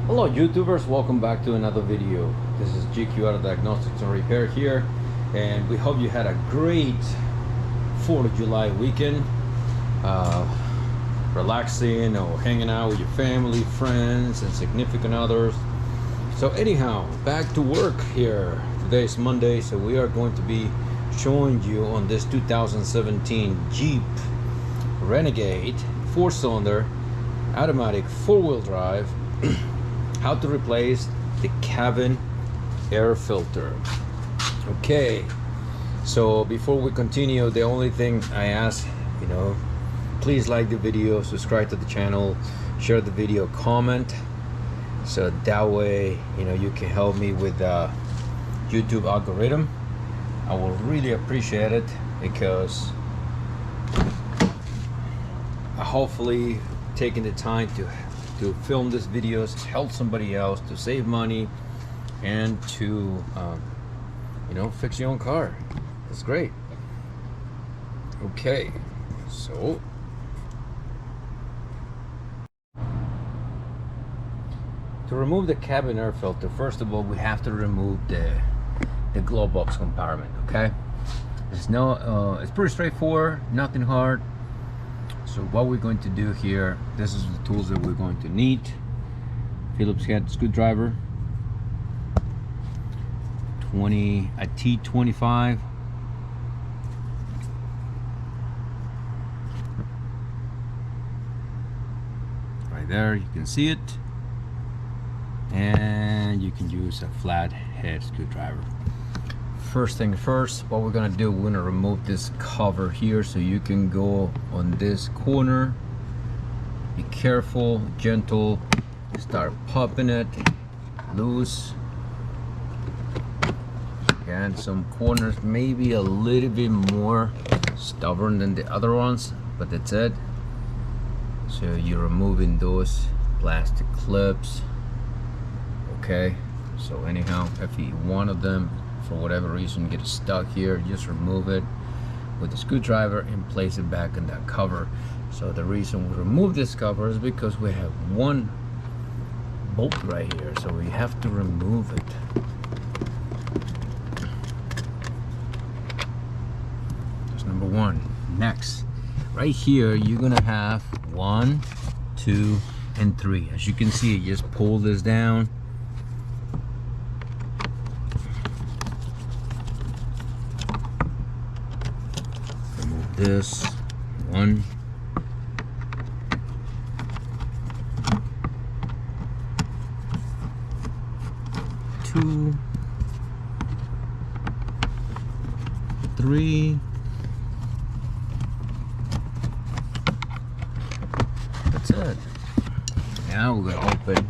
Hello YouTubers, welcome back to another video. This is GQ Auto Diagnostics and Repair here, and we hope you had a great 4th of July weekend, relaxing or hanging out with your family, friends and significant others. So anyhow, back to work here. Today is Monday, so we are going to be showing you on this 2017 Jeep Renegade 4-cylinder automatic 4-wheel drive how to replace the cabin air filter. Okay, so before we continue, the only thing I ask, please like the video, subscribe to the channel, share the video, comment, so that way you can help me with the YouTube algorithm. I will really appreciate it, because hopefully taking the time to film these videos help somebody else to save money and to fix your own car. That's great. Okay, so to remove the cabin air filter, first of all we have to remove the glove box compartment. Okay, it's pretty straightforward, nothing hard. So what we're going to do here, this is the tools that we're going to need. Phillips head screwdriver, a T25, right there, you can see it, and you can use a flat head screwdriver. First thing first, what we're gonna do, we're gonna remove this cover here, so you can go on this corner, be careful, gentle, start popping it loose. Again, some corners maybe a little bit more stubborn than the other ones, but that's it. So you're removing those plastic clips. Okay, so anyhow, if one of them for whatever reason get stuck here, just remove it with the screwdriver and place it back in that cover. So the reason we remove this cover is because we have one bolt right here, so we have to remove it. That's number one. Next, right here you're gonna have 1, 2 and 3. As you can see, you just pull this down. This 1, 2, 3. That's it. Now we're gonna open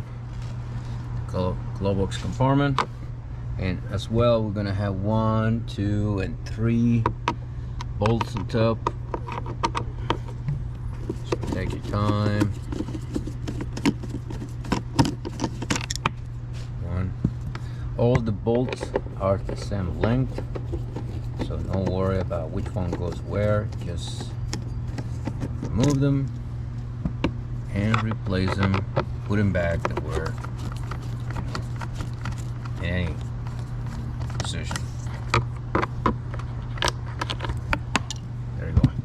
the glove box compartment, and as well we're gonna have 1, 2 and 3 bolts on top. So take your time. 1. All the bolts are the same length, so don't worry about which one goes where. Just remove them and replace them. Put them back to where in any position.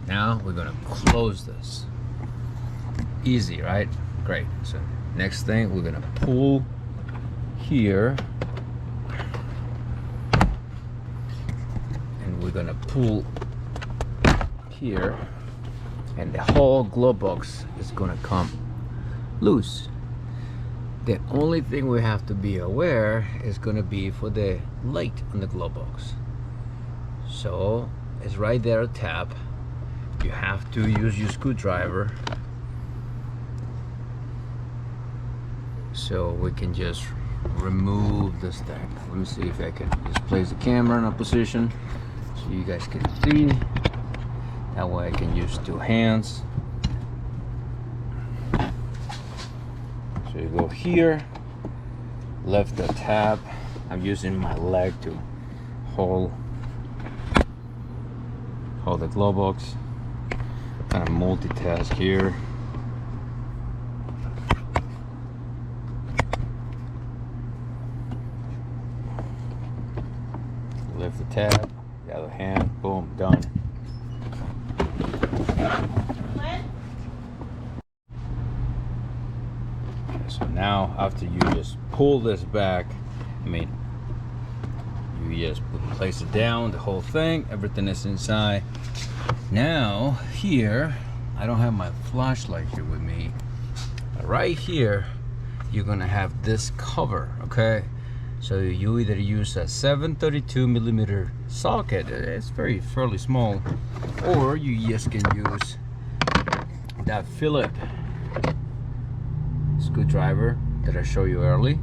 Now we're gonna close this. Easy, right? Great. So next thing, we're gonna pull here, and we're gonna pull here, and the whole glove box is gonna come loose. The only thing we have to be aware is gonna be for the light on the glove box. So it's right there, a tab. You have to use your screwdriver, so we can just remove this thing. Let me see if I can just place the camera in a position so you guys can see. That way I can use 2 hands. So you go here, lift the tab. I'm using my leg to hold the glove box. Kind of multitask here. tab, the other hand, boom, done. So now after you just pull this back, you just place it down, the whole thing, everything is inside. Now here, I don't have my flashlight here with me. Right here, you're gonna have this cover, okay? So you either use a 732 millimeter socket, it's fairly small, or you just can use that Phillips screwdriver that I showed you early.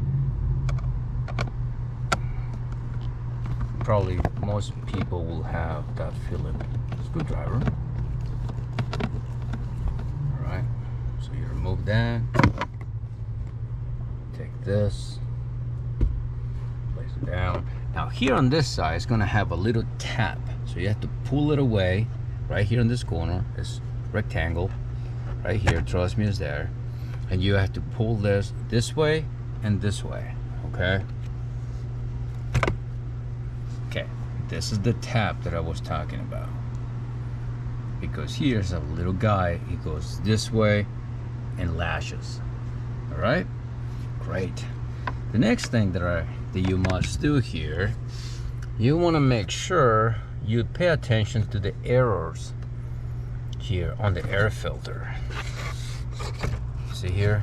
Probably most people will have that Phillips screwdriver. All right, so you remove that, take this, place it down. Now here on this side, it's gonna have a little tab, so you have to pull it away. Right here in this corner, this rectangle, right here, trust me, is there. And you have to pull this way and this way, okay? Okay, this is the tab that I was talking about. Because here's a little guy, he goes this way and lashes. All right, great. The next thing that you must do here, you want to make sure you pay attention to the errors here on the air filter. See here,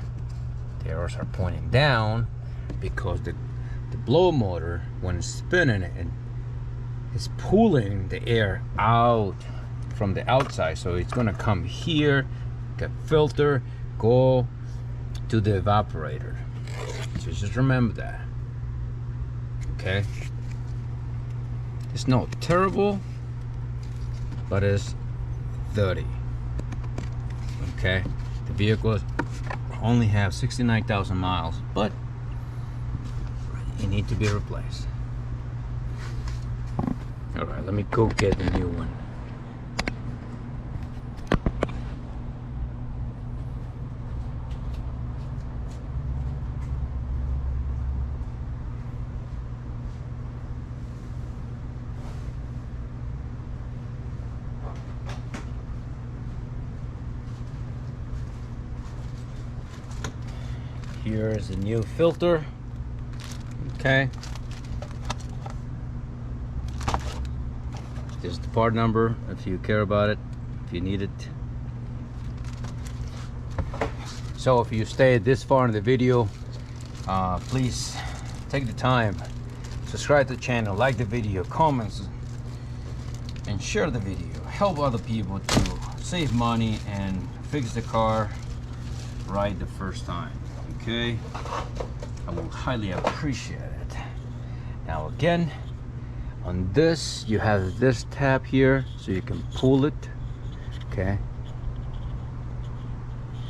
the arrows are pointing down because the blow motor, when it's spinning it, is pulling the air out from the outside. So it's gonna come here, get filter, go to the evaporator. So just remember that, okay? It's not terrible, but it's dirty, okay? The vehicles only have 69,000 miles, but it need to be replaced. All right, let me go get the new one. Here is the new filter, okay? This is the part number if you care about it, if you need it. So if you stayed this far in the video, please take the time, subscribe to the channel, like the video, comments, and share the video. Help other people to save money and fix the car right the first time. Okay, I will highly appreciate it. Now again, on this you have this tab here, so you can pull it. Okay,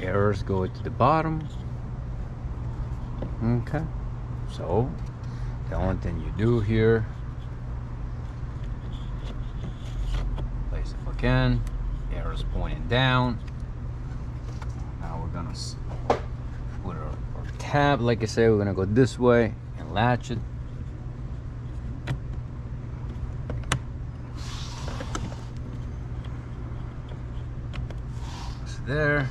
errors go to the bottom. Okay, so the only thing you do here, place it again, arrows pointing down. Now we're gonna put our tab, like I said, we're gonna go this way and latch it. It's there.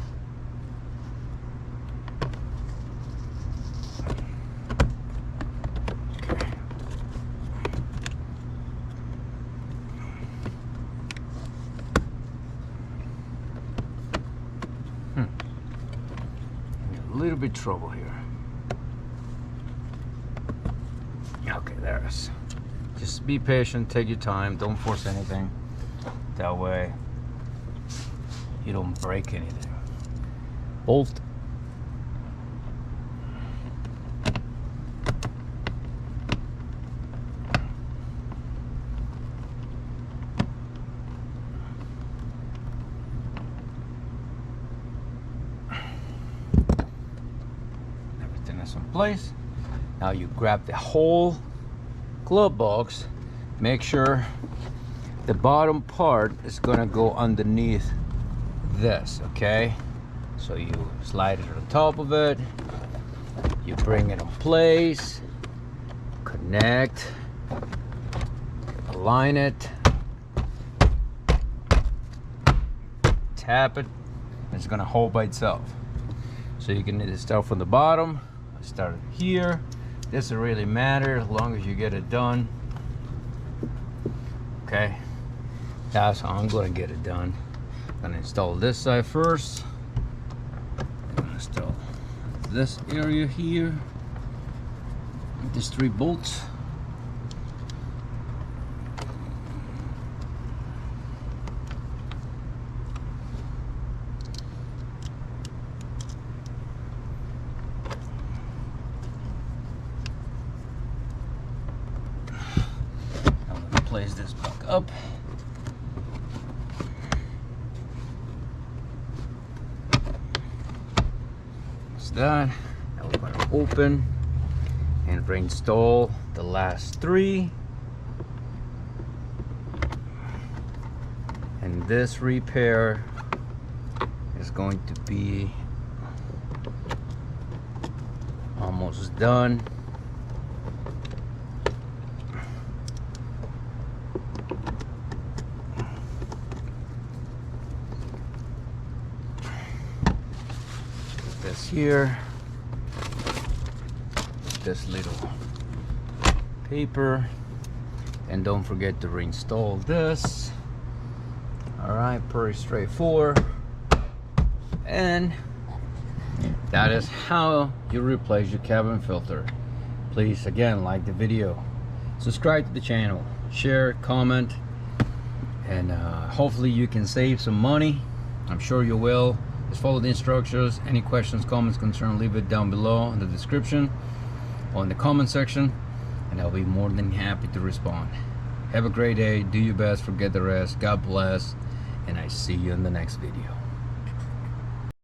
Okay. A little bit trouble here. Okay, there it is. Just be patient, take your time, don't force anything. That way you don't break anything. Bolt. Everything is in place. Now you grab the whole glove box, make sure the bottom part is gonna go underneath this, okay? So you slide it to the top of it, you bring it in place, connect, align it, tap it, it's gonna hold by itself. So you can start from the bottom. I started here. Doesn't really matter as long as you get it done. Okay, that's how I'm gonna get it done. I'm gonna install this side first. I'm gonna install this area here. These 3 bolts. Place this back up. That's that. Now we're going to open and reinstall the last 3. And this repair is going to be almost done. This here, this little paper, and don't forget to reinstall this. All right, pretty straightforward. And that is how you replace your cabin filter. Please again, like the video, subscribe to the channel, share, comment, and hopefully you can save some money. I'm sure you will. Just follow the instructions. Any questions, comments, concerns, leave it down below in the description or in the comment section, and I'll be more than happy to respond. Have a great day. Do your best. Forget the rest. God bless. And I see you in the next video.